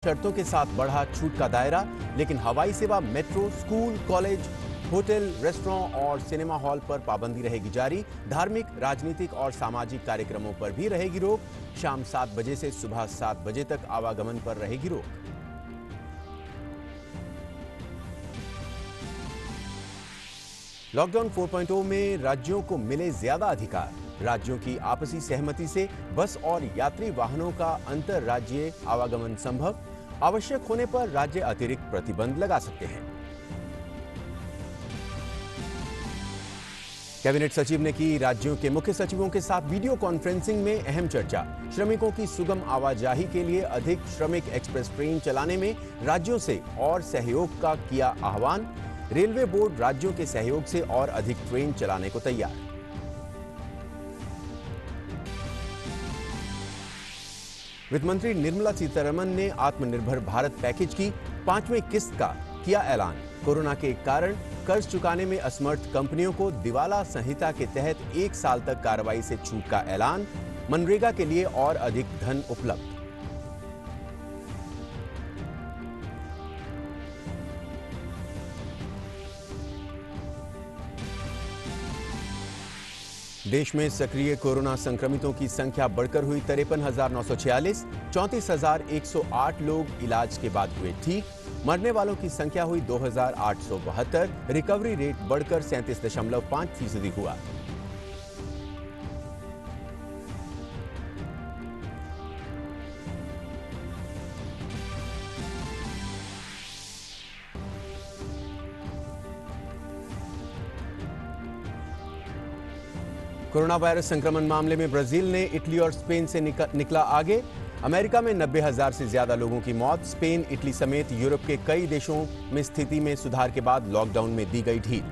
शर्तों के साथ बढ़ा छूट का दायरा, लेकिन हवाई सेवा, metro, school, college, hotel, restaurant और सिनेमा हॉल पर पाबंदी रहेगी जारी। धार्मिक, राजनीतिक और सामाजिक कार्यक्रमों पर भी रहेगी रोक। शाम 7 बजे से सुबह 7 बजे तक आवागमन पर रहेगी रोक। लॉकडाउन 4.0 में राज्यों को मिले ज्यादा अधिकार। राज्यों की आपसी सहमति से बस और यात्री वाहनों का अंतर राज्यीय आवागमन संभव। आवश्यक होने पर राज्य अतिरिक्त प्रतिबंध लगा सकते हैं। कैबिनेट सचिव ने की राज्यों के मुख्य सचिवों के साथ वीडियो कॉन्फ्रेंसिंग में अहम चर्चा। श्रमिकों की सुगम आवाजाही के लिए अधिक श्रमिक एक्सप्रेस ट्रेन चलाने में राज्यों से और सहयोग का किया आह्वान। रेलवे बोर्ड राज्यों के सहयोग से और अधिक ट्रेन चलाने को तैयार। वित्त मंत्री निर्मला सीतारमण ने आत्मनिर्भर भारत पैकेज की 5वीं किस्त का किया ऐलान। कोरोना के कारण कर्ज चुकाने में असमर्थ कंपनियों को दिवाला संहिता के तहत 1 साल तक कार्रवाई से छूट का ऐलान। मनरेगा के लिए और अधिक धन उपलब्ध। देश में सक्रिय कोरोना संक्रमितों की संख्या बढ़कर हुई 53,946। 34,108 लोग इलाज के बाद हुए ठीक। मरने वालों की संख्या हुई 2,872। रिकवरी रेट बढ़कर 37.5% हुआ। कोरोना वायरस संक्रमण मामले में ब्राजील ने इटली और स्पेन से निकला आगे। अमेरिका में 90,000 से ज्यादा लोगों की मौत। स्पेन, इटली समेत यूरोप के कई देशों में स्थिति में सुधार के बाद लॉकडाउन में दी गई ढील।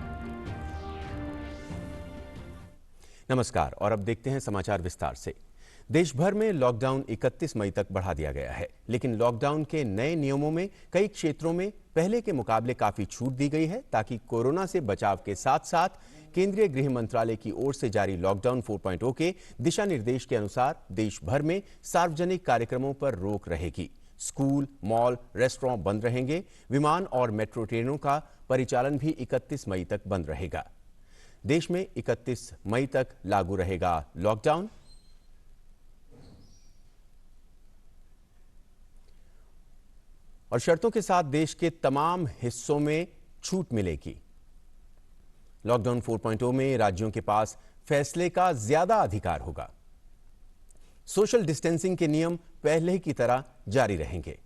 नमस्कार और अब देखते हैं समाचार विस्तार से। देश भर में लॉकडाउन 31 मई तक बढ़ा दिया गया है, लेकिन लॉकडाउन के नए नियमों में कई क्षेत्रों में पहले के मुकाबले काफी छूट दी गई है, ताकि कोरोना से बचाव के साथ साथ केंद्रीय गृह मंत्रालय की ओर से जारी लॉकडाउन 4.0 के दिशा निर्देश के अनुसार देश भर में सार्वजनिक कार्यक्रमों पर रोक रहेगी। स्कूल, मॉल, रेस्टोरेंट बंद रहेंगे। विमान और मेट्रो ट्रेनों का परिचालन भी 31 मई तक बंद रहेगा। देश में 31 मई तक लागू रहेगा लॉकडाउन। और शर्तों के साथ देश के तमाम हिस्सों में छूट मिलेगी। लॉकडाउन 4.0 में राज्यों के पास फैसले का ज्यादा अधिकार होगा। सोशल डिस्टेंसिंग के नियम पहले की तरह जारी रहेंगे।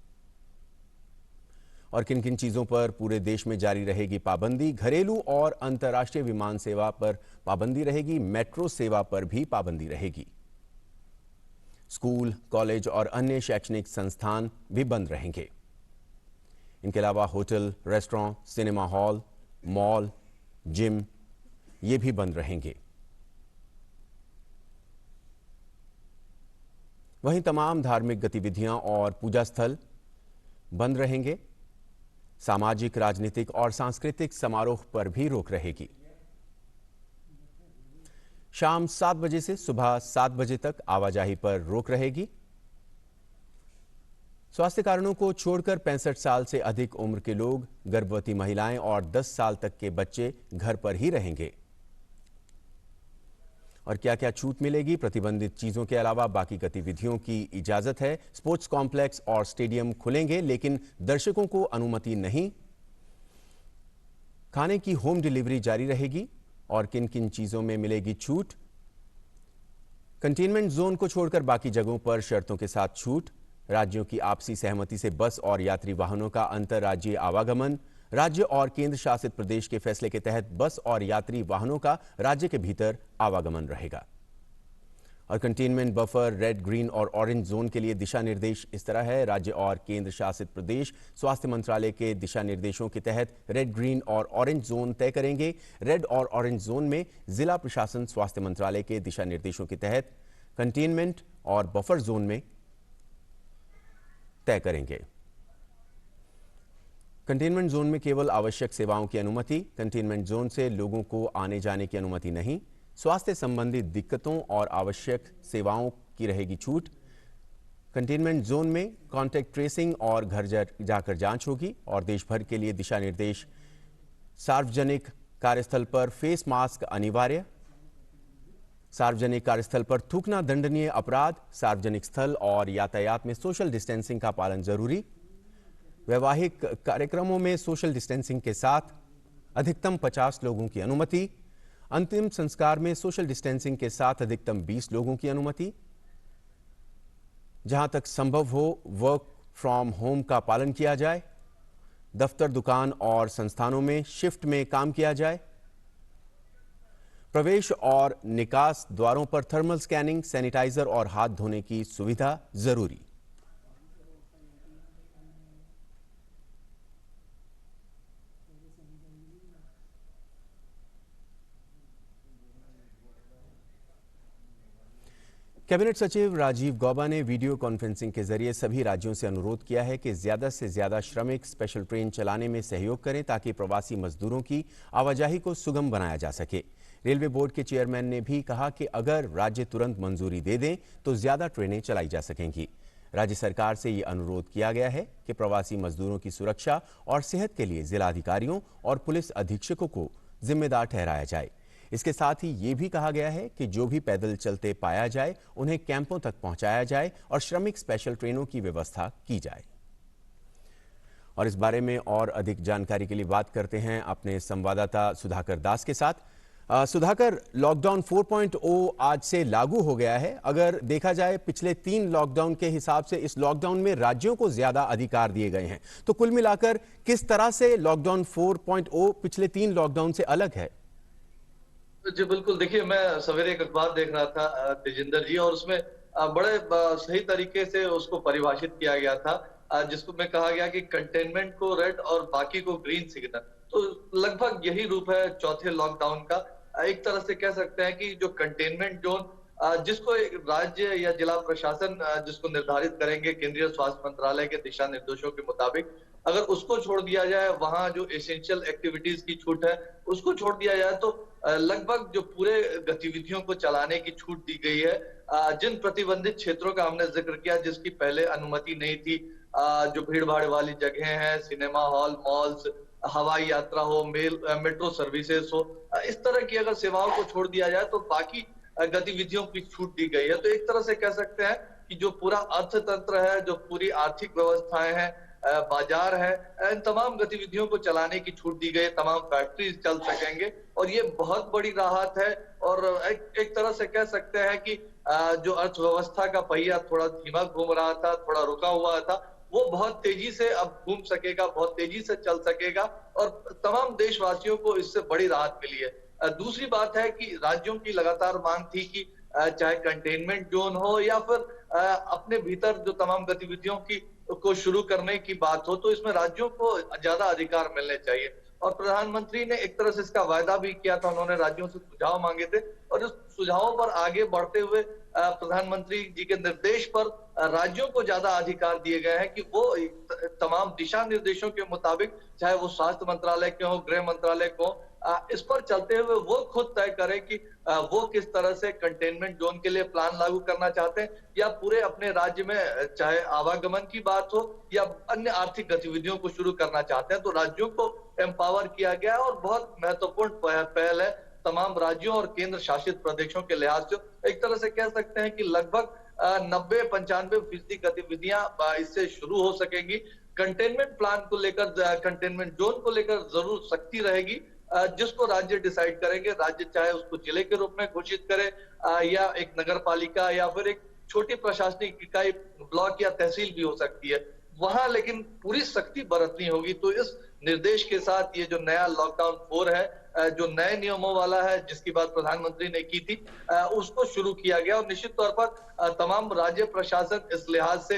और किन किन चीजों पर पूरे देश में जारी रहेगी पाबंदी? घरेलू और अंतर्राष्ट्रीय विमान सेवा पर पाबंदी रहेगी। मेट्रो सेवा पर भी पाबंदी रहेगी। स्कूल, कॉलेज और अन्य शैक्षणिक संस्थान भी बंद रहेंगे। इनके अलावा hotel, restaurant, cinema hall, mall, gym ये भी बंद रहेंगे। वहीं तमाम धार्मिक गतिविधियां और पूजा स्थल बंद रहेंगे। सामाजिक, राजनीतिक और सांस्कृतिक समारोह पर भी रोक रहेगी। शाम 7 बजे से सुबह 7 बजे तक आवाजाही पर रोक रहेगी। स्वास्थ्य कारणों को छोड़कर 65 साल से अधिक उम्र के लोग, गर्भवती महिलाएं और 10 साल तक के बच्चे घर पर ही रहेंगे। और क्या क्या छूट मिलेगी? प्रतिबंधित चीजों के अलावा बाकी गतिविधियों की इजाजत है। स्पोर्ट्स कॉम्प्लेक्स और स्टेडियम खुलेंगे, लेकिन दर्शकों को अनुमति नहीं। खाने की होम डिलीवरी जारी रहेगी। और किन किन चीजों में मिलेगी छूट? कंटेनमेंट जोन को छोड़कर बाकी जगहों पर शर्तों के साथ छूट। राज्यों की आपसी सहमति से बस और यात्री वाहनों का अंतर्राज्यीय आवागमन। राज्य और केंद्र शासित प्रदेश के फैसले के तहत बस और यात्री वाहनों का राज्य के भीतर आवागमन रहेगा। और कंटेनमेंट बफर, रेड, ग्रीन और ऑरेंज जोन के लिए दिशा निर्देश इस तरह है। राज्य और केंद्र शासित प्रदेश स्वास्थ्य मंत्रालय के दिशा निर्देशों के तहत रेड, ग्रीन और ऑरेंज जोन तय करेंगे। रेड और ऑरेंज जोन में जिला प्रशासन स्वास्थ्य मंत्रालय के दिशा निर्देशों के तहत कंटेनमेंट और बफर जोन में तय करेंगे। कंटेनमेंट जोन में केवल आवश्यक सेवाओं की अनुमति। कंटेनमेंट जोन से लोगों को आने जाने की अनुमति नहीं। स्वास्थ्य संबंधी दिक्कतों और आवश्यक सेवाओं की रहेगी छूट। कंटेनमेंट जोन में कॉन्टैक्ट ट्रेसिंग और घर जाकर जांच होगी और देश भर के लिए दिशा निर्देश। सार्वजनिक कार्यस्थल पर फेस मास्क अनिवार्य। सार्वजनिक कार्यस्थल पर थूकना दंडनीय अपराध। सार्वजनिक स्थल और यातायात में सोशल डिस्टेंसिंग का पालन जरूरी। वैवाहिक कार्यक्रमों में सोशल डिस्टेंसिंग के साथ अधिकतम 50 लोगों की अनुमति। अंतिम संस्कार में सोशल डिस्टेंसिंग के साथ अधिकतम 20 लोगों की अनुमति। जहां तक संभव हो वर्क फ्रॉम होम का पालन किया जाए। दफ्तर, दुकान और संस्थानों में शिफ्ट में काम किया जाए। प्रवेश और निकास द्वारों पर थर्मल स्कैनिंग, सैनिटाइजर और हाथ धोने की सुविधा जरूरी। कैबिनेट सचिव राजीव गौबा ने वीडियो कॉन्फ्रेंसिंग के जरिए सभी राज्यों से अनुरोध किया है कि ज्यादा से ज्यादा श्रमिक स्पेशल ट्रेन चलाने में सहयोग करें ताकि प्रवासी मजदूरों की आवाजाही को सुगम बनाया जा सके। रेलवे बोर्ड के चेयरमैन ने भी कहा कि अगर राज्य तुरंत मंजूरी दे दें तो ज्यादा ट्रेनें चलाई जा सकेंगी। राज्य सरकार से यह अनुरोध किया गया है कि प्रवासी मजदूरों की सुरक्षा और सेहत के लिए जिलाधिकारियों और पुलिस अधीक्षकों को जिम्मेदार ठहराया जाए। इसके साथ ही ये भी कहा गया है कि जो भी पैदल चलते पाया जाए उन्हें कैंपों तक पहुंचाया जाए और श्रमिक स्पेशल ट्रेनों की व्यवस्था की जाए। और इस बारे में और अधिक जानकारी के लिए बात करते हैं अपने संवाददाता सुधाकर दास के साथ। सुधाकर, लॉकडाउन 4.0 आज से लागू हो गया है। अगर देखा जाए पिछले 3 लॉकडाउन के हिसाब से इस लॉकडाउन में राज्यों को ज्यादा अधिकार दिए गए हैं, तो कुल मिलाकर किस तरह से लॉकडाउन 4.0 पिछले 3 लॉकडाउन से अलग है? जी बिल्कुल, देखिए मैं सवेरे एक अखबार देख रहा था तेजिंदर जी, और उसमें बड़े सही तरीके से उसको परिभाषित किया गया था, जिसको में कहा गया कि कंटेनमेंट को रेड और बाकी को ग्रीन सिग्नल। तो लगभग यही रूप है चौथे लॉकडाउन का। एक तरह से कह सकते हैं कि जो कंटेनमेंट जोन जिसको एक राज्य या जिला प्रशासन जिसको निर्धारित करेंगे केंद्रीय स्वास्थ्य मंत्रालय के दिशा निर्देशों के मुताबिक, अगर उसको छोड़ दिया जाए, वहां जो एसेंशियल एक्टिविटीज की छूट है उसको छोड़ दिया जाए, तो लगभग जो पूरे गतिविधियों को चलाने की छूट दी गई है। जिन प्रतिबंधित क्षेत्रों का हमने जिक्र किया जिसकी पहले अनुमति नहीं थी, जो भीड़ भाड़ वाली जगह हैं, सिनेमा हॉल, मॉल्स, हवाई यात्रा हो, मेट्रो सर्विसेज हो, इस तरह की अगर सेवाओं को छोड़ दिया जाए तो बाकी गतिविधियों की छूट दी गई है। तो एक तरह से कह सकते हैं कि जो पूरा अर्थतंत्र है, जो पूरी आर्थिक व्यवस्थाएं हैं, बाजार है, इन तमाम गतिविधियों को चलाने की छूट दी गई। तमाम फैक्ट्रीज चल सकेंगे और ये बहुत बड़ी राहत है। और एक तरह से कह सकते हैं कि जो अर्थव्यवस्था का पहिया थोड़ा धीमा घूम रहा था, थोड़ा रुका हुआ था, वो बहुत तेजी से अब घूम सकेगा, बहुत तेजी से चल सकेगा और तमाम देशवासियों को इससे बड़ी राहत मिली है। दूसरी बात है कि राज्यों की लगातार मांग थी कि चाहे कंटेनमेंट जोन हो या फिर अपने भीतर जो तमाम गतिविधियों की को शुरू करने की बात हो, तो इसमें राज्यों को ज्यादा अधिकार मिलने चाहिए। और प्रधानमंत्री ने एक तरह से इसका वायदा भी किया था, उन्होंने राज्यों से सुझाव मांगे थे और उस सुझावों पर आगे बढ़ते हुए प्रधानमंत्री जी के निर्देश पर राज्यों को ज्यादा अधिकार दिए गए हैं कि वो तमाम दिशा निर्देशों के मुताबिक, चाहे वो स्वास्थ्य मंत्रालय के हो, गृह मंत्रालय को, इस पर चलते हुए वो खुद तय करें कि वो किस तरह से कंटेनमेंट जोन के लिए प्लान लागू करना चाहते हैं या पूरे अपने राज्य में चाहे आवागमन की बात हो या अन्य आर्थिक गतिविधियों को शुरू करना चाहते हैं। तो राज्यों को एम्पावर किया गया और बहुत महत्वपूर्ण पहल है तमाम राज्यों और केंद्र शासित प्रदेशों के लिहाज से। एक तरह से कह सकते हैं कि लगभग 90-95% गतिविधियां इससे शुरू हो सकेंगी। कंटेनमेंट प्लान को लेकर, कंटेनमेंट जोन को लेकर जरूर सख्ती रहेगी, जिसको राज्य डिसाइड करेंगे। राज्य चाहे उसको जिले के रूप में घोषित करे या एक नगर पालिका या फिर एक छोटी प्रशासनिक इकाई, ब्लॉक या तहसील भी हो सकती है वहां, लेकिन पूरी सख्ती बरतनी होगी। तो इस निर्देश के साथ ये जो नया लॉकडाउन 4 है, जो नए नियमों वाला है जिसकी बात प्रधानमंत्री ने की थी, उसको शुरू किया गया और निश्चित तौर पर तमाम राज्य प्रशासन इस लिहाज से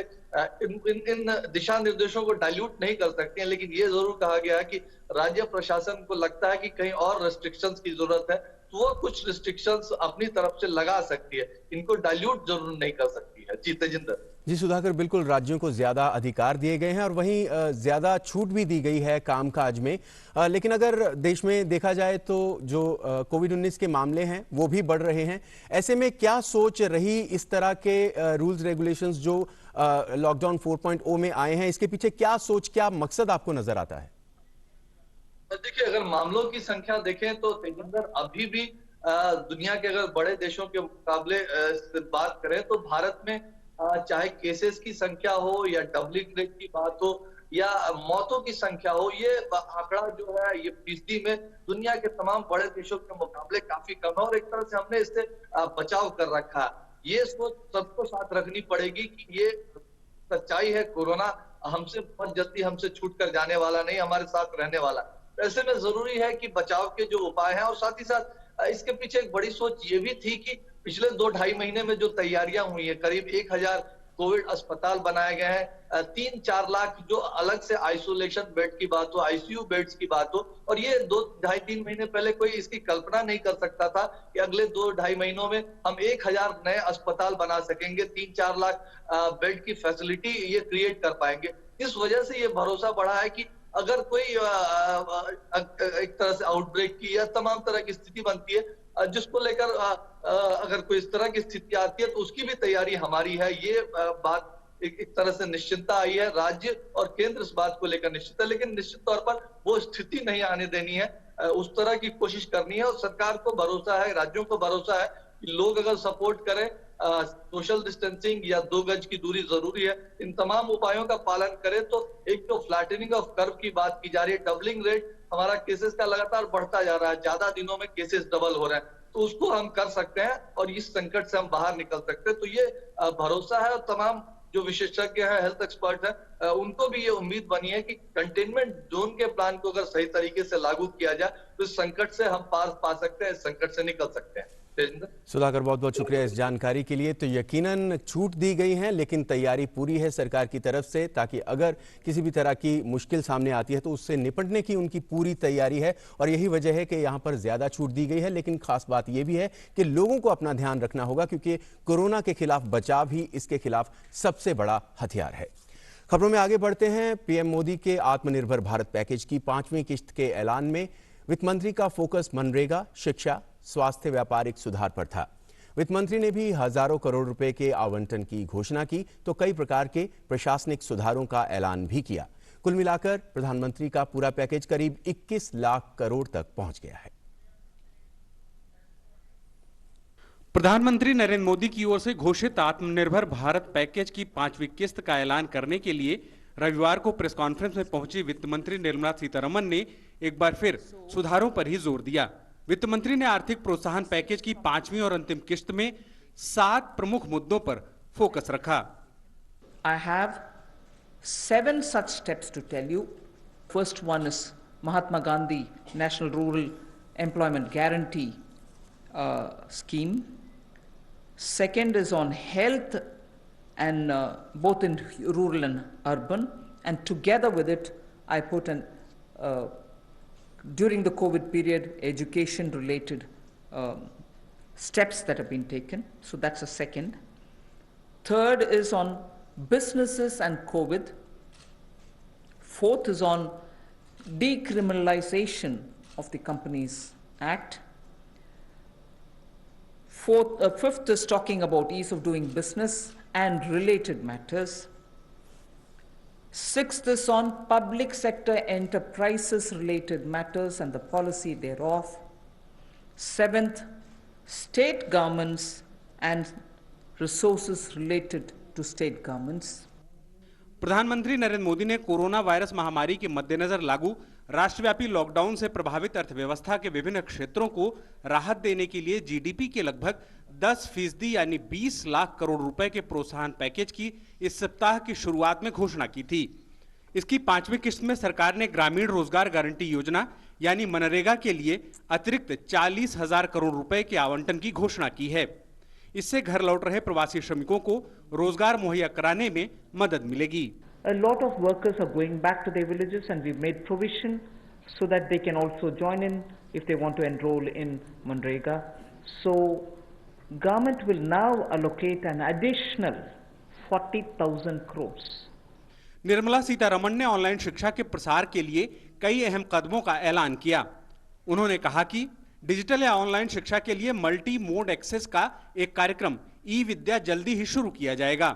इन दिशा निर्देशों को डाइल्यूट नहीं कर सकते हैं। लेकिन ये जरूर कहा गया है कि राज्य प्रशासन को लगता है कि कहीं और रिस्ट्रिक्शंस की जरूरत है तो वो कुछ रिस्ट्रिक्शंस अपनी तरफ से लगा सकती है, इनको डाइल्यूट जरूर नहीं कर सकती है। जी तेजिंदर जी सुधाकर, बिल्कुल राज्यों को ज्यादा अधिकार दिए गए हैं और वहीं ज्यादा छूट भी दी गई है कामकाज में। लेकिन अगर देश में देखा जाए तो जो कोविड-19 के मामले हैं वो भी बढ़ रहे हैं। ऐसे में क्या सोच रही इस तरह के रूल्स रेगुलेशंस जो लॉकडाउन 4.0 में आए हैं, इसके पीछे क्या सोच, क्या मकसद आपको नजर आता है? देखिए, अगर मामलों की संख्या देखें तो तेजिंदर अभी भी दुनिया के अगर बड़े देशों के मुकाबले से बात करें तो भारत में चाहे केसेस की संख्या हो या डबलिंग रेट की बात हो या मौतों की संख्या हो, ये आंकड़ा जो है ये फीसदी में दुनिया के तमाम बड़े देशों के मुकाबले काफी कम है और एक तरह से हमने इससे बचाव कर रखा है। ये सोच सबको साथ रखनी पड़ेगी कि ये सच्चाई है, कोरोना हमसे बहुत जल्दी हमसे छूट कर जाने वाला नहीं, हमारे साथ रहने वाला। ऐसे में जरूरी है कि बचाव के जो उपाय हैं और साथ ही साथ इसके पीछे एक बड़ी सोच ये भी थी कि पिछले 2-2.5 महीने में जो तैयारियां हुई है, करीब 1000 कोविड अस्पताल बनाए गए हैं, 3-4 लाख जो अलग से आइसोलेशन बेड की बात हो, आईसीयू बेड्स की बात हो, और ये 2-2.5-3 महीने पहले कोई इसकी कल्पना नहीं कर सकता था कि अगले 2-2.5 महीनों में हम 1000 नए अस्पताल बना सकेंगे, 3-4 लाख बेड की फैसिलिटी ये क्रिएट कर पाएंगे। इस वजह से ये भरोसा बढ़ा है कि अगर कोई एक तरह से आउटब्रेक की या तमाम तरह की स्थिति बनती है जिसको लेकर अगर कोई इस तरह की स्थिति आती है तो उसकी भी तैयारी हमारी है। ये बात एक तरह से निश्चिंतता आई है, राज्य और केंद्र इस बात को लेकर निश्चित है, लेकिन निश्चित तौर पर वो स्थिति नहीं आने देनी है, उस तरह की कोशिश करनी है और सरकार को भरोसा है, राज्यों को भरोसा है कि लोग अगर सपोर्ट करें, सोशल डिस्टेंसिंग या 2 गज की दूरी जरूरी है, इन तमाम उपायों का पालन करें तो एक तो फ्लैटनिंग ऑफ कर्व की बात की जा रही है, डबलिंग रेट हमारा केसेस का लगातार बढ़ता जा रहा है, ज्यादा दिनों में केसेस डबल हो रहे हैं, तो उसको हम कर सकते हैं और इस संकट से हम बाहर निकल सकते हैं। तो ये भरोसा है और तमाम जो विशेषज्ञ हैं, हेल्थ एक्सपर्ट हैं, उनको भी ये उम्मीद बनी है कि कंटेनमेंट जोन के प्लान को अगर सही तरीके से लागू किया जाए तो इस संकट से हम पार पा सकते हैं, इस संकट से निकल सकते हैं। सुधाकर, बहुत बहुत शुक्रिया इस जानकारी के लिए। तो यकीनन छूट दी गई है, लेकिन तैयारी पूरी है सरकार की तरफ से, ताकि अगर किसी भी तरह की मुश्किल सामने आती है तो उससे निपटने की उनकी पूरी तैयारी है। और यही वजह है कि यहाँ पर ज्यादा छूट दी गई है, लेकिन खास बात यह भी है कि लोगों को अपना ध्यान रखना होगा, क्योंकि कोरोना के खिलाफ बचाव ही इसके खिलाफ सबसे बड़ा हथियार है। खबरों में आगे बढ़ते हैं। पीएम मोदी के आत्मनिर्भर भारत पैकेज की 5वीं किस्त के ऐलान में वित्त मंत्री का फोकस मनरेगा, शिक्षा, स्वास्थ्य, व्यापारिक सुधार पर था। वित्त मंत्री ने भी हजारों करोड़ रुपए के आवंटन की घोषणा की तो कई प्रकार के प्रशासनिक सुधारों का ऐलान भी किया। कुल मिलाकर प्रधानमंत्री का पूरा पैकेज करीब 21 लाख करोड़ तक पहुंच गया है। प्रधानमंत्री नरेंद्र मोदी की ओर से घोषित आत्मनिर्भर भारत पैकेज की 5वीं किस्त का ऐलान करने के लिए रविवार को प्रेस कॉन्फ्रेंस में पहुंची वित्त मंत्री निर्मला सीतारमण ने एक बार फिर सुधारों पर ही जोर दिया। वित्त मंत्री ने आर्थिक प्रोत्साहन पैकेज की 5वीं और अंतिम किस्त में 7 प्रमुख मुद्दों पर फोकस रखा। I have 7 such steps to tell you. First one is Mahatma Gandhi National Rural Employment Guarantee scheme. Second is on health and both in rural and urban, and together with it I put an during the COVID period education related steps that have been taken, so that's a second. Third is on businesses and COVID. Fourth is on decriminalization of the Companies Act. Fifth is talking about ease of doing business and related matters. Sixth is on public sector enterprises related matters and the policy thereof. Seventh, state governments and resources related to state governments. प्रधानमंत्री नरेंद्र मोदी ने corona virus महामारी के मद्देनजर लागू राष्ट्रव्यापी lockdown से प्रभावित अर्थव्यवस्था के विभिन्न क्षेत्रों को राहत देने के लिए जीडीपी के लगभग 10% यानी 20 लाख करोड़ रुपए के प्रोत्साहन पैकेज की इस सप्ताह की शुरुआत में घोषणा की थी। इसकी 5वीं किस्त में सरकार ने ग्रामीण रोजगार गारंटी योजना यानी मनरेगा के लिए अतिरिक्त 40,000 करोड़ रुपए के आवंटन की घोषणा की है। इससे घर लौट रहे प्रवासी श्रमिकों को रोजगार मुहैया कराने में मदद मिलेगी। A lot of workers are going back to their villages and we've made provision so that they can also join in if they want to enroll in Manrega. So government will now allocate an additional 40,000 crores. Nirmala Sitharaman ने online शिक्षा के प्रसार के लिए कई अहम कदमों का ऐलान किया। उन्होंने कहा कि डिजिटल या ऑनलाइन शिक्षा के लिए मल्टी मोड एक्सेस का एक कार्यक्रम ई विद्या जल्दी ही शुरू किया जाएगा।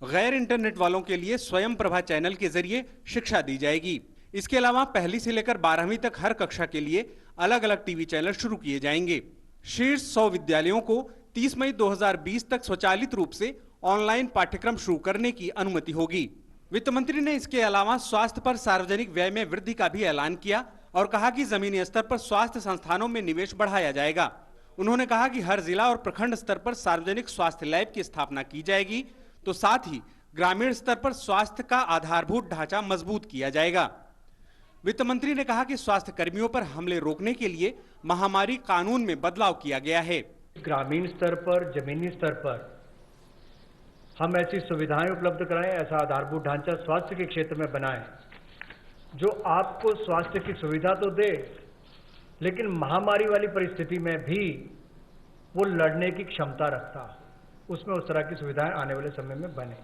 गैर इंटरनेट वालों के लिए स्वयं प्रभा चैनल के जरिए शिक्षा दी जाएगी। इसके अलावा पहली से लेकर 12वीं तक हर कक्षा के लिए अलग अलग टीवी चैनल शुरू किए जाएंगे। शीर्ष 100 विद्यालयों को 30 मई 2020 तक स्वचालित रूप से ऑनलाइन पाठ्यक्रम शुरू करने की अनुमति होगी। वित्त मंत्री ने इसके अलावा स्वास्थ्य पर सार्वजनिक व्यय में वृद्धि का भी ऐलान किया और कहा कि जमीनी स्तर पर स्वास्थ्य संस्थानों में निवेश बढ़ाया जाएगा। उन्होंने कहा कि हर जिला और प्रखंड स्तर पर सार्वजनिक स्वास्थ्य लैब की स्थापना की जाएगी, तो साथ ही ग्रामीण स्तर पर स्वास्थ्य का आधारभूत ढांचा मजबूत किया जाएगा। वित्त मंत्री ने कहा कि स्वास्थ्य कर्मियों पर हमले रोकने के लिए महामारी कानून में बदलाव किया गया है। ग्रामीण स्तर पर, जमीनी स्तर पर हम ऐसी सुविधाएं उपलब्ध कराएं, ऐसा आधारभूत ढांचा स्वास्थ्य के क्षेत्र में बनाएं जो आपको स्वास्थ्य की सुविधा तो दे, लेकिन महामारी वाली परिस्थिति में भी वो लड़ने की क्षमता रखता हो। उसमें उस तरह की सुविधाएं आने वाले समय में बने।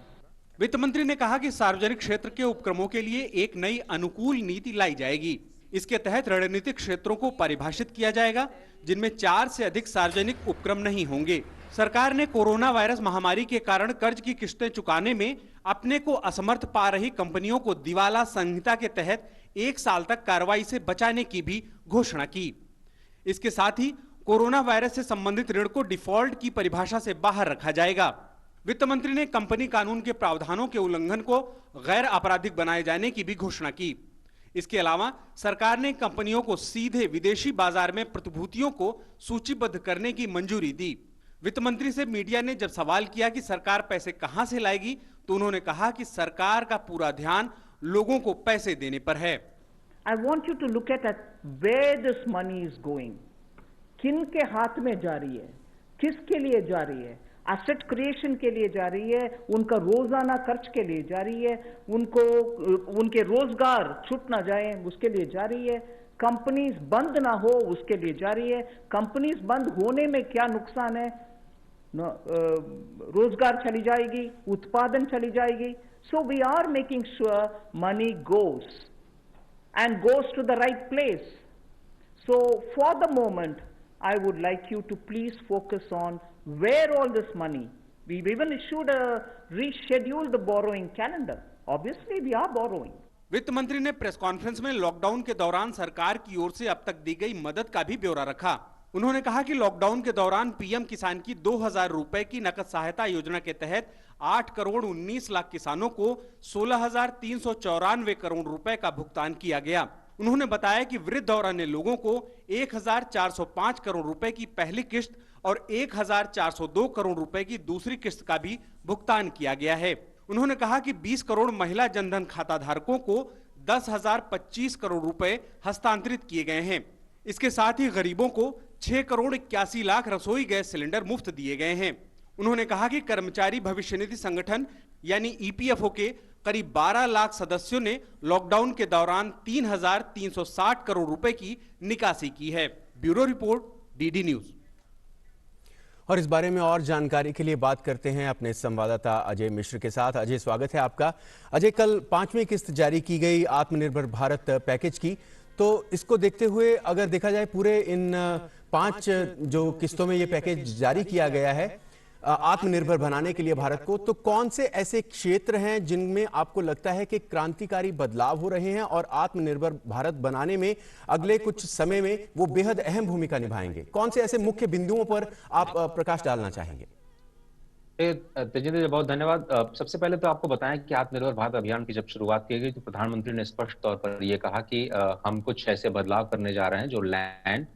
वित्त मंत्री ने कहा कि सार्वजनिक क्षेत्र के उपक्रमों के लिए एक नई अनुकूल नीति लाई जाएगी। इसके तहत रणनीतिक क्षेत्रों को परिभाषित किया जाएगा जिनमें 4 से अधिक सार्वजनिक उपक्रम नहीं होंगे। सरकार ने कोरोना वायरस महामारी के कारण कर्ज की किस्तें चुकाने में अपने को असमर्थ पा रही कंपनियों को दिवाला संहिता के तहत 1 साल तक कार्रवाई से बचाने की भी घोषणा की। इसके साथ ही कोरोना वायरस से संबंधित ऋण को डिफॉल्ट की परिभाषा से बाहर रखा जाएगा। वित्त मंत्री ने कंपनी कानून के प्रावधानों के उल्लंघन को गैर आपराधिक बनाए जाने की भी घोषणा की। इसके अलावा सरकार ने कंपनियों को सीधे विदेशी बाजार में प्रतिभूतियों को सूचीबद्ध करने की मंजूरी दी। वित्त मंत्री से मीडिया ने जब सवाल किया कि सरकार पैसे कहां से लाएगी, तो उन्होंने कहा कि सरकार का पूरा ध्यान लोगों को पैसे देने पर है। I want you to look at where this money is going. किन के हाथ में जा रही है, किसके लिए जा रही है? एसेट क्रिएशन के लिए जा रही है, उनका रोजाना खर्च के लिए जा रही है, उनके रोजगार छूट ना जाए उसके लिए जा रही है, कंपनीज बंद ना हो उसके लिए जा रही है। कंपनीज बंद होने में क्या नुकसान है? रोजगार चली जाएगी, उत्पादन चली जाएगी। So we are making sure money goes to the right place. So for the moment I would like you to please focus on where all this money. We've even issued a rescheduled borrowing calendar. Obviously we are borrowing. वित्त मंत्री ने press conference में lockdown के दौरान सरकार की ओर से अब तक दी गई मदद का भी ब्यौरा रखा। उन्होंने कहा कि लॉकडाउन के दौरान पीएम किसान की 2000 रुपए की नकद सहायता योजना के तहत 8 करोड़ 19 लाख किसानों को 16,394 करोड़ रुपए का भुगतान किया गया। उन्होंने बताया कि वृद्ध और अन्य लोगों को 1,405 करोड़ रुपए की पहली किस्त और 1,402 करोड़ रुपए की दूसरी किस्त का भी भुगतान किया गया है। उन्होंने कहा कि 20 करोड़ महिला जनधन खाता धारकों को 10,025 करोड़ रुपए हस्तांतरित किए गए हैं। इसके साथ ही गरीबों को 6 करोड़ 81 लाख रसोई गैस सिलेंडर मुफ्त दिए गए हैं। उन्होंने कहा कि कर्मचारी भविष्य निधि संगठन यानी ईपीएफओ के करीब 12 लाख सदस्यों ने लॉकडाउन के दौरान 3,360 करोड़ रुपए की निकासी की है। Bureau report, DD news. और इस बारे में और जानकारी के लिए बात करते हैं अपने संवाददाता अजय मिश्र के साथ। अजय, स्वागत है आपका। अजय, कल 5वीं किस्त जारी की गई आत्मनिर्भर भारत पैकेज की, तो इसको देखते हुए अगर देखा जाए पूरे इन 5 जो किस्तों में ये पैकेज जारी किया गया है आत्मनिर्भर बनाने के लिए भारत को, तो कौन से ऐसे क्षेत्र हैं जिनमें आपको लगता है कि क्रांतिकारी बदलाव हो रहे हैं और आत्मनिर्भर भारत बनाने में अगले कुछ समय में वो बेहद अहम भूमिका निभाएंगे? कौन से ऐसे मुख्य बिंदुओं पर आप प्रकाश डालना चाहेंगे? तेजिंदर जी, बहुत धन्यवाद। सबसे पहले तो आपको बताएं कि आत्मनिर्भर भारत अभियान की जब शुरुआत की गई तो प्रधानमंत्री ने स्पष्ट तौर पर यह कहा कि हम कुछ ऐसे बदलाव करने जा रहे हैं जो लैंड,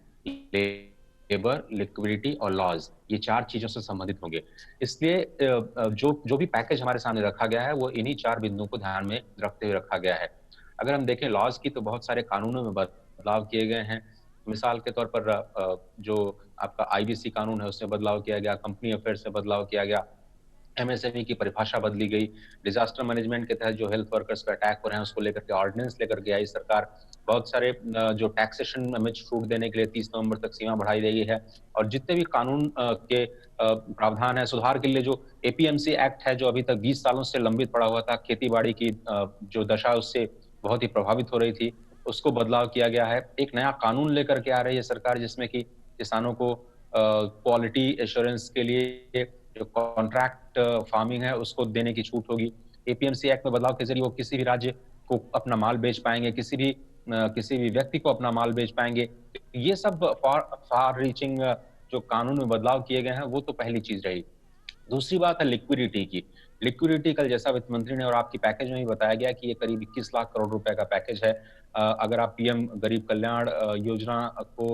लेबर, लिक्विडिटी और लॉज, ये 4 चीजों से संबंधित होंगे। इसलिए जो भी पैकेज हमारे सामने रखा गया है वो इन्हीं 4 बिंदुओं को ध्यान में रखते हुए रखा गया है। अगर हम देखें लॉज की, तो बहुत सारे कानूनों में बदलाव किए गए हैं। मिसाल के तौर पर जो आपका आईबीसी कानून है उसमें बदलाव किया गया, कंपनी अफेयर्स में बदलाव किया गया, एमएसएमई की परिभाषा बदली गई, डिजास्टर मैनेजमेंट के तहत जो हेल्थ वर्कर्स पे अटैक हो रहे हैं उसको लेकर के ऑर्डिनेंस लेकर के आई सरकार। बहुत सारे जो टैक्सेशन में छूट देने के लिए 30 नवंबर तक सीमा बढ़ाई गई है। और जितने भी कानून के प्रावधान है सुधार के लिए, जो एपीएमसी एक्ट है जो अभी तक 20 सालों से लंबित पड़ा हुआ था, खेती बाड़ी की जो दशा उससे बहुत ही प्रभावित हो रही थी, उसको बदलाव किया गया है। एक नया कानून लेकर के आ रही है सरकार जिसमें कि किसानों को क्वालिटी एश्योरेंस के लिए जो कॉन्ट्रैक्ट फार्मिंग है उसको देने की छूट होगी। एपीएमसी एक्ट में बदलाव के जरिए वो किसी भी राज्य को अपना माल बेच पाएंगे, किसी भी व्यक्ति को अपना माल बेच पाएंगे। ये सब फार रीचिंग जो कानून में बदलाव किए गए हैं वो तो पहली चीज रही। दूसरी बात है लिक्विडिटी की। लिक्विडिटी कल जैसा वित्त मंत्री ने और आपकी पैकेज में ही बताया गया कि ये करीब 21 लाख करोड़ रुपए का पैकेज है। अगर आप पीएम गरीब कल्याण योजना को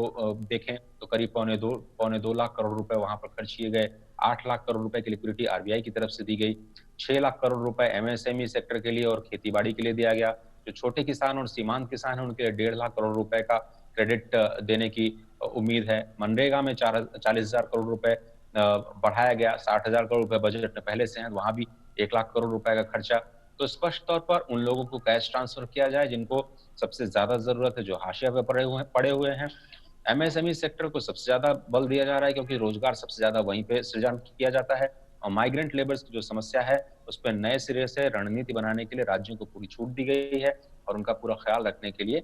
देखें तो करीब पौने दो लाख करोड़ रुपए वहां पर खर्च किए गए। 8 लाख करोड़ रुपए की लिक्विडिटी आरबीआई की तरफ से दी गई। 6 लाख करोड़ रुपए एमएसएमई सेक्टर के लिए और खेतीबाड़ी के लिए दिया गया। जो छोटे किसान और सीमांत किसान है उनके लिए 1.5 लाख करोड़ रुपए का क्रेडिट देने की उम्मीद है। मनरेगा में 40,000 करोड़ रुपए बढ़ाया गया। 60,000 करोड़ रुपए बजट में पहले से हैं, वहां भी 1 लाख करोड़ रुपए का खर्चा। तो स्पष्ट तौर पर उन लोगों को कैश ट्रांसफर किया जाए जिनको सबसे ज्यादा जरूरत है, जो हाशिया पे पड़े हुए हैं। एमएसएमई सेक्टर को सबसे ज्यादा बल दिया जा रहा है क्योंकि रोजगार सबसे ज्यादा वहीं पे सृजन किया जाता है। और माइग्रेंट लेबर्स की जो समस्या है उस पर नए सिरे से रणनीति बनाने के लिए राज्यों को पूरी छूट दी गई है और उनका पूरा ख्याल रखने के लिए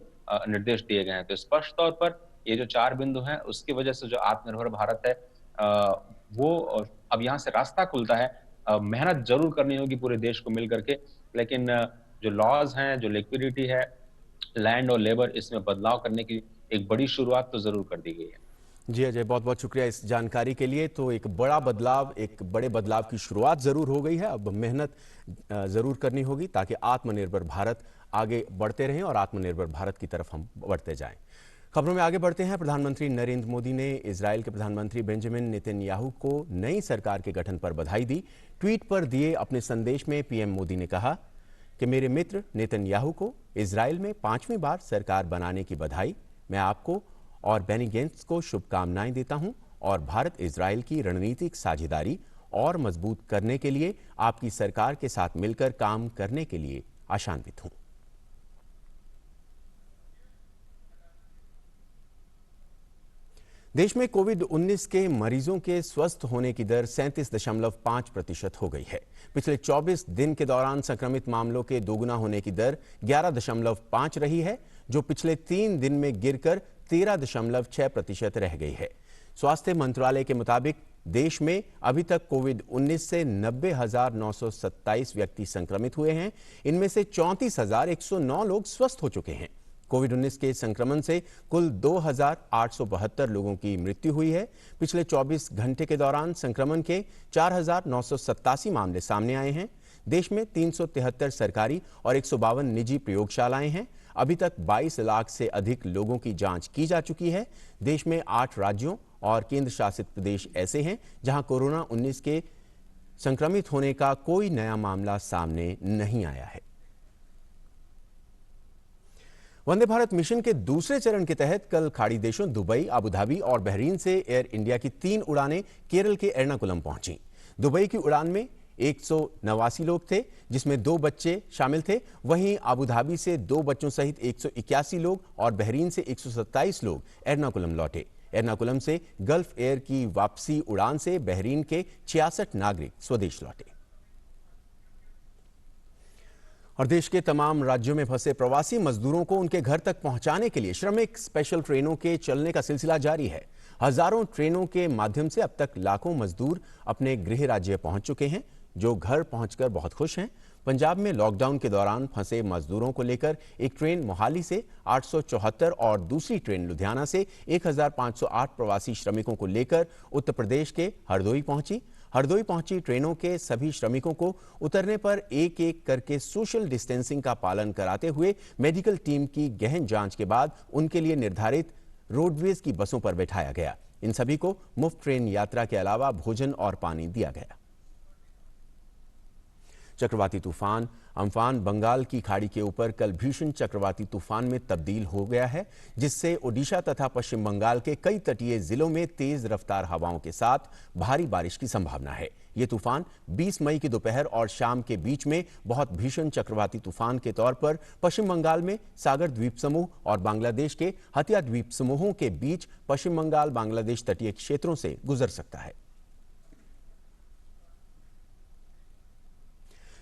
निर्देश दिए गए हैं। तो स्पष्ट तौर पर ये जो 4 बिंदु हैं उसकी वजह से जो आत्मनिर्भर भारत है वो अब यहाँ से रास्ता खुलता है। मेहनत जरूर करनी होगी पूरे देश को मिल करके, लेकिन जो लॉज हैं, जो लिक्विडिटी है, लैंड और लेबर, इसमें बदलाव करने की एक बड़ी शुरुआत तो जरूर कर दी गई है। जी अजय, बहुत बहुत शुक्रिया इस जानकारी के लिए। तो एक बड़े बदलाव की शुरुआत जरूर हो गई है। अब मेहनत जरूर करनी होगी ताकि आत्मनिर्भर भारत आगे बढ़ते रहें और आत्मनिर्भर भारत की तरफ हम बढ़ते जाएं। खबरों में आगे बढ़ते हैं। प्रधानमंत्री नरेंद्र मोदी ने इजराइल के प्रधानमंत्री बेंजामिन नेतन्याहू को नई सरकार के गठन पर बधाई दी। ट्वीट पर दिए अपने संदेश में पीएम मोदी ने कहा कि मेरे मित्र नेतन्याहू को इजराइल में 5वीं बार सरकार बनाने की बधाई। मैं आपको और बेनी गेंट्स को शुभकामनाएं देता हूं और भारत इजराइल की रणनीतिक साझेदारी और मजबूत करने के लिए आपकी सरकार के साथ मिलकर काम करने के लिए आशान्वित हूं। देश में कोविड-19 के मरीजों के स्वस्थ होने की दर 37.5% हो गई है। पिछले 24 दिन के दौरान संक्रमित मामलों के दोगुना होने की दर 11.5 रही है, जो पिछले 3 दिन में गिरकर 13.6% रह गई है। स्वास्थ्य मंत्रालय के मुताबिक देश में अभी तक कोविड-19 से 90,927 व्यक्ति संक्रमित हुए हैं। इनमें से 34,109 लोग स्वस्थ हो चुके हैं। कोविड-19 के संक्रमण से कुल 2,872 लोगों की मृत्यु हुई है। पिछले 24 घंटे के दौरान संक्रमण के 4,987 मामले सामने आए हैं। देश में 373 सरकारी और 152 निजी प्रयोगशालाएं हैं। अभी तक 22 लाख से अधिक लोगों की जांच की जा चुकी है। देश में 8 राज्यों और केंद्र शासित प्रदेश ऐसे हैं जहां कोरोना-19 के संक्रमित होने का कोई नया मामला सामने नहीं आया है। वंदे भारत मिशन के दूसरे चरण के तहत कल खाड़ी देशों दुबई, अबू धाबी और बहरीन से एयर इंडिया की 3 उड़ानें केरल के एर्नाकुलम पहुंची। दुबई की उड़ान में 189 लोग थे, जिसमें 2 बच्चे शामिल थे। वहीं अबू धाबी से 2 बच्चों सहित 181 लोग और बहरीन से 127 लोग एर्नाकुलम लौटे। एर्नाकुलम से गल्फ एयर की वापसी उड़ान से बहरीन के 66 नागरिक स्वदेश लौटे। और देश के तमाम राज्यों में फंसे प्रवासी मजदूरों को उनके घर तक पहुंचाने के लिए श्रमिक स्पेशल ट्रेनों के चलने का सिलसिला जारी है। हजारों ट्रेनों के माध्यम से अब तक लाखों मजदूर अपने गृह राज्य पहुंच चुके हैं, जो घर पहुंचकर बहुत खुश हैं। पंजाब में लॉकडाउन के दौरान फंसे मजदूरों को लेकर एक ट्रेन मोहाली से 874 और दूसरी ट्रेन लुधियाना से 1508 प्रवासी श्रमिकों को लेकर उत्तर प्रदेश के हरदोई पहुंची। हरदोई पहुंची ट्रेनों के सभी श्रमिकों को उतरने पर एक एक करके सोशल डिस्टेंसिंग का पालन कराते हुए मेडिकल टीम की गहन जांच के बाद उनके लिए निर्धारित रोडवेज की बसों पर बैठाया गया। इन सभी को मुफ्त ट्रेन यात्रा के अलावा भोजन और पानी दिया गया। चक्रवाती तूफान अम्फान बंगाल की खाड़ी के ऊपर कल भीषण चक्रवाती तूफान में तब्दील हो गया है, जिससे ओडिशा तथा पश्चिम बंगाल के कई तटीय जिलों में तेज रफ्तार हवाओं के साथ भारी बारिश की संभावना है। यह तूफान 20 मई की दोपहर और शाम के बीच में बहुत भीषण चक्रवाती तूफान के तौर पर पश्चिम बंगाल में सागर द्वीप समूह और बांग्लादेश के हतिया द्वीप समूहों के बीच पश्चिम बंगाल बांग्लादेश तटीय क्षेत्रों से गुजर सकता है।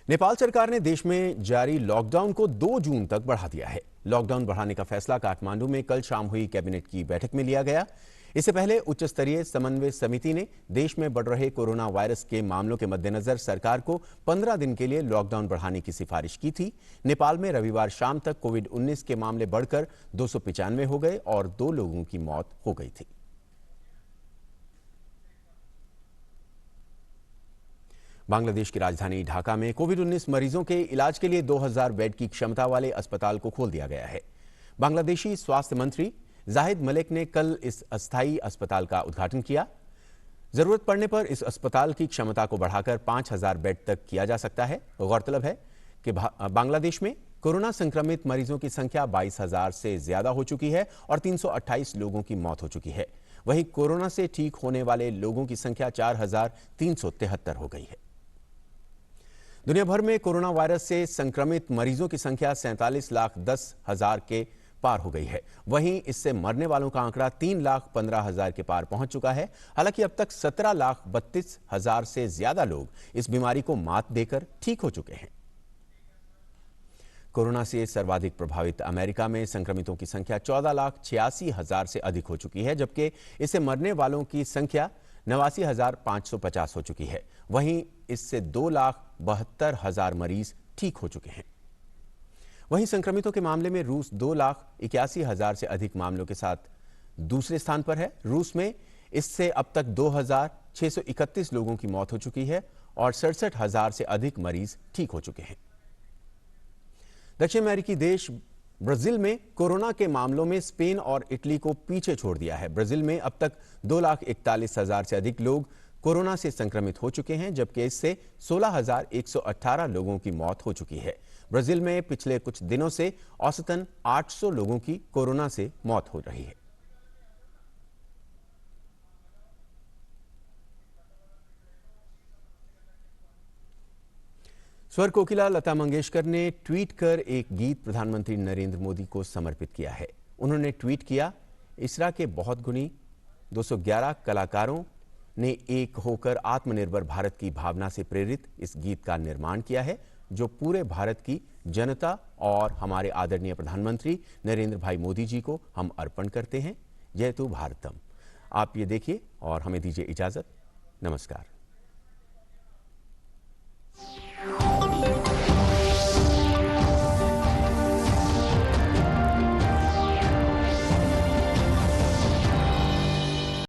नेपाल सरकार ने देश में जारी लॉकडाउन को 2 जून तक बढ़ा दिया है। लॉकडाउन बढ़ाने का फैसला काठमांडू में कल शाम हुई कैबिनेट की बैठक में लिया गया। इससे पहले उच्च स्तरीय समन्वय समिति ने देश में बढ़ रहे कोरोना वायरस के मामलों के मद्देनजर सरकार को 15 दिन के लिए लॉकडाउन बढ़ाने की सिफारिश की थी। नेपाल में रविवार शाम तक कोविड-19 के मामले बढ़कर 295 हो गए और 2 लोगों की मौत हो गई थी। बांग्लादेश की राजधानी ढाका में कोविड-19 मरीजों के इलाज के लिए 2000 बेड की क्षमता वाले अस्पताल को खोल दिया गया है। बांग्लादेशी स्वास्थ्य मंत्री जाहिद मलिक ने कल इस अस्थायी अस्पताल का उद्घाटन किया। जरूरत पड़ने पर इस अस्पताल की क्षमता को बढ़ाकर 5000 बेड तक किया जा सकता है। गौरतलब है कि बांग्लादेश में कोरोना संक्रमित मरीजों की संख्या 22,000 से ज्यादा हो चुकी है और 328 लोगों की मौत हो चुकी है। वहीं कोरोना से ठीक होने वाले लोगों की संख्या 4,373 हो गई है। दुनिया भर में कोरोना वायरस से संक्रमित मरीजों की संख्या 47,10,000 के पार हो गई है। वहीं इससे मरने वालों का आंकड़ा 3,15,000 के पार पहुंच चुका है। हालांकि अब तक 17,32,000 से ज्यादा लोग इस बीमारी को मात देकर ठीक हो चुके हैं। कोरोना से सर्वाधिक प्रभावित अमेरिका में संक्रमितों की संख्या 14,86,000 से अधिक हो चुकी है, जबकि इससे मरने वालों की संख्या 89,550 हो चुकी है। वहीं इससे 2,72,000 मरीज ठीक हो चुके हैं। वहीं संक्रमितों के मामले में रूस 2,81,000 से अधिक मामलों के साथ दूसरे स्थान पर है। रूस में इससे अब तक 2,631 लोगों की मौत हो चुकी है और 67,000 से अधिक मरीज ठीक हो चुके हैं। दक्षिण अमेरिकी देश ब्राजील में कोरोना के मामलों में स्पेन और इटली को पीछे छोड़ दिया है। ब्राजील में अब तक 2,41,000 से अधिक लोग कोरोना से संक्रमित हो चुके हैं, जबकि इससे 16,118 लोगों की मौत हो चुकी है। ब्राजील में पिछले कुछ दिनों से औसतन 800 लोगों की कोरोना से मौत हो रही है। स्वर कोकिला लता मंगेशकर ने ट्वीट कर एक गीत प्रधानमंत्री नरेंद्र मोदी को समर्पित किया है। उन्होंने ट्वीट किया, इसरा के बहुत गुणी 211 कलाकारों ने एक होकर आत्मनिर्भर भारत की भावना से प्रेरित इस गीत का निर्माण किया है, जो पूरे भारत की जनता और हमारे आदरणीय प्रधानमंत्री नरेंद्र भाई मोदी जी को हम अर्पण करते हैं। जय तु भारतम। आप ये देखिए और हमें दीजिए इजाजत। नमस्कार।